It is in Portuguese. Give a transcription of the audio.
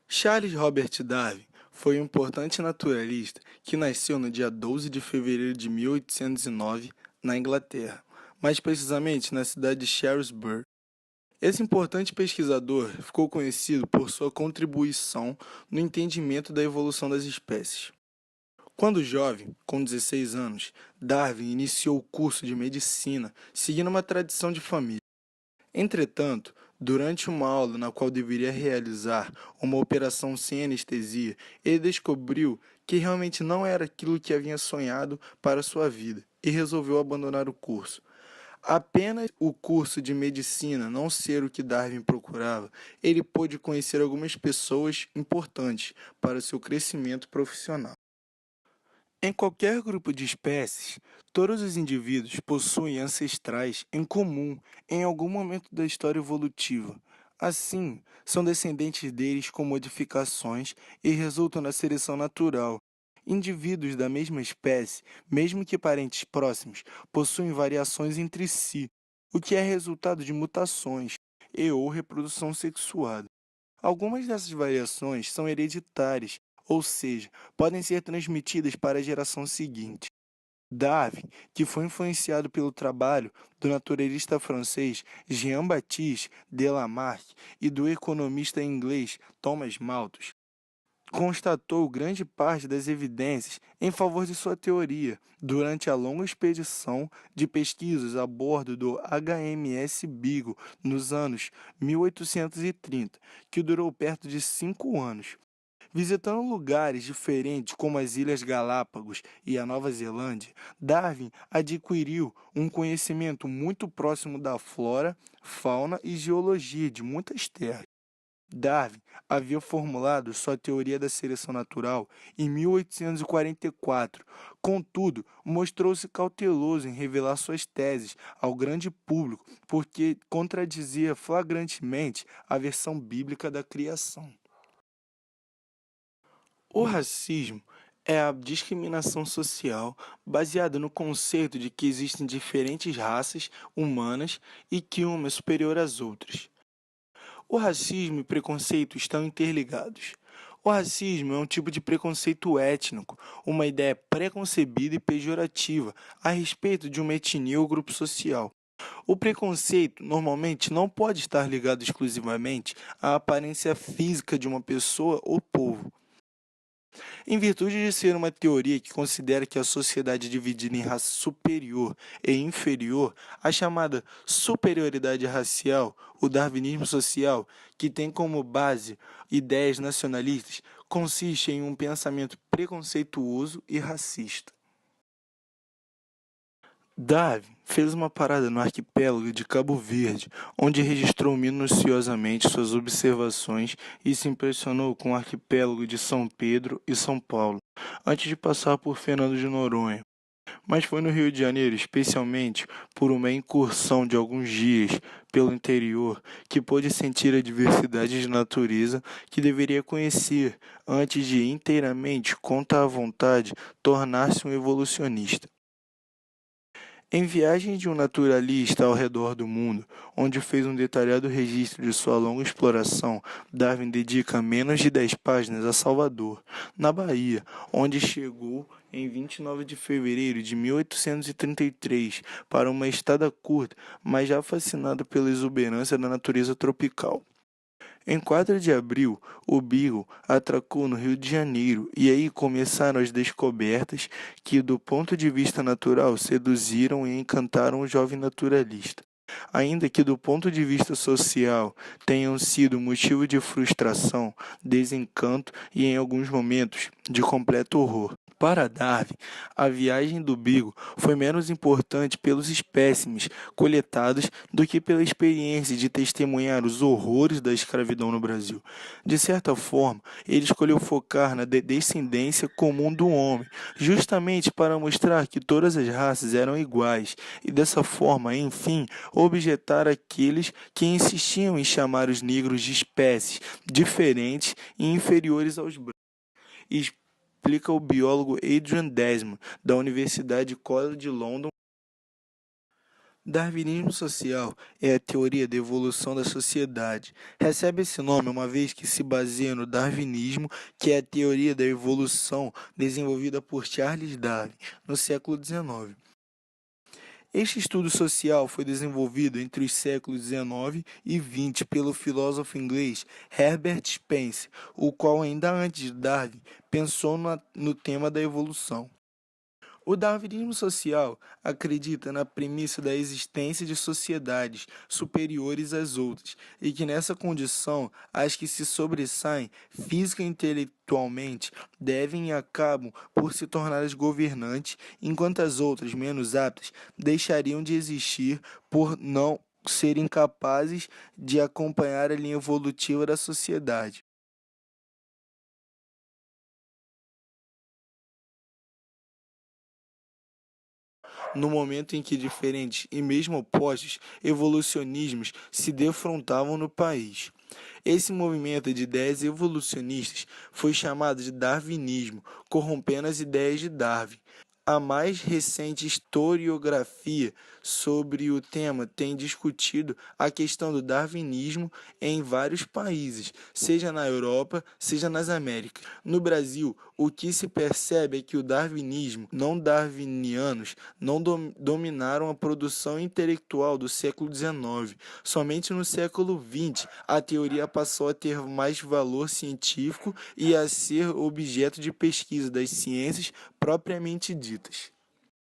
Charles Robert Darwin foi um importante naturalista que nasceu no dia 12 de fevereiro de 1809, na Inglaterra, mais precisamente na cidade de Shrewsbury. Esse importante pesquisador ficou conhecido por sua contribuição no entendimento da evolução das espécies. Quando jovem, com 16 anos, Darwin iniciou o curso de medicina, seguindo uma tradição de família. Entretanto, durante uma aula na qual deveria realizar uma operação sem anestesia, ele descobriu que realmente não era aquilo que havia sonhado para sua vida e resolveu abandonar o curso. Apenas o curso de medicina não ser o que Darwin procurava, ele pôde conhecer algumas pessoas importantes para seu crescimento profissional. Em qualquer grupo de espécies, todos os indivíduos possuem ancestrais em comum em algum momento da história evolutiva. Assim, são descendentes deles com modificações e resultam na seleção natural. Indivíduos da mesma espécie, mesmo que parentes próximos, possuem variações entre si, o que é resultado de mutações e ou reprodução sexuada. Algumas dessas variações são hereditárias, ou seja, podem ser transmitidas para a geração seguinte. Darwin, que foi influenciado pelo trabalho do naturalista francês Jean-Baptiste de Lamarck e do economista inglês Thomas Malthus, constatou grande parte das evidências em favor de sua teoria durante a longa expedição de pesquisas a bordo do HMS Beagle nos anos 1830, que durou perto de 5 anos. Visitando lugares diferentes como as Ilhas Galápagos e a Nova Zelândia, Darwin adquiriu um conhecimento muito próximo da flora, fauna e geologia de muitas terras. Darwin havia formulado sua teoria da seleção natural em 1844, contudo, mostrou-se cauteloso em revelar suas teses ao grande público porque contradizia flagrantemente a versão bíblica da criação. O racismo é a discriminação social baseada no conceito de que existem diferentes raças humanas e que uma é superior às outras. O racismo e preconceito estão interligados. O racismo é um tipo de preconceito étnico, uma ideia preconcebida e pejorativa a respeito de uma etnia ou grupo social. O preconceito normalmente não pode estar ligado exclusivamente à aparência física de uma pessoa ou povo. Em virtude de ser uma teoria que considera que a sociedade é dividida em raça superior e inferior, a chamada superioridade racial, o darwinismo social, que tem como base ideias nacionalistas, consiste em um pensamento preconceituoso e racista. Darwin fez uma parada no arquipélago de Cabo Verde, onde registrou minuciosamente suas observações e se impressionou com o arquipélago de São Pedro e São Paulo, antes de passar por Fernando de Noronha. Mas foi no Rio de Janeiro, especialmente por uma incursão de alguns dias pelo interior, que pôde sentir a diversidade de natureza que deveria conhecer antes de inteiramente, contra a vontade, tornar-se um evolucionista. Em Viagem de um Naturalista ao Redor do Mundo, onde fez um detalhado registro de sua longa exploração, Darwin dedica menos de 10 páginas a Salvador, na Bahia, onde chegou em 29 de fevereiro de 1833 para uma estada curta, mas já fascinado pela exuberância da natureza tropical. Em 4 de abril, o Beagle atracou no Rio de Janeiro e aí começaram as descobertas que, do ponto de vista natural, seduziram e encantaram o jovem naturalista. Ainda que, do ponto de vista social, tenham sido motivo de frustração, desencanto e, em alguns momentos, de completo horror. Para Darwin, a viagem do Beagle foi menos importante pelos espécimes coletados do que pela experiência de testemunhar os horrores da escravidão no Brasil. De certa forma, ele escolheu focar na descendência comum do homem, justamente para mostrar que todas as raças eram iguais, e dessa forma, enfim, objetar aqueles que insistiam em chamar os negros de espécies diferentes e inferiores aos brancos. Explica o biólogo Adrian Desmond, da Universidade College London. Darwinismo social é a teoria da evolução da sociedade. Recebe esse nome uma vez que se baseia no darwinismo, que é a teoria da evolução desenvolvida por Charles Darwin no século XIX. Este estudo social foi desenvolvido entre os séculos XIX e XX pelo filósofo inglês Herbert Spencer, o qual ainda antes de Darwin pensou no tema da evolução. O darwinismo social acredita na premissa da existência de sociedades superiores às outras e que nessa condição as que se sobressaem física e intelectualmente devem e acabam por se tornar as governantes, enquanto as outras, menos aptas, deixariam de existir por não serem capazes de acompanhar a linha evolutiva da sociedade. No momento em que diferentes e mesmo opostos evolucionismos se defrontavam no país. Esse movimento de ideias evolucionistas foi chamado de darwinismo, corrompendo as ideias de Darwin. A mais recente historiografia sobre o tema tem discutido a questão do darwinismo em vários países, seja na Europa, seja nas Américas. No Brasil, o que se percebe é que o darwinismo, não darwinianos, não dominaram a produção intelectual do século XIX. Somente no século XX, a teoria passou a ter mais valor científico e a ser objeto de pesquisa das ciências propriamente ditas.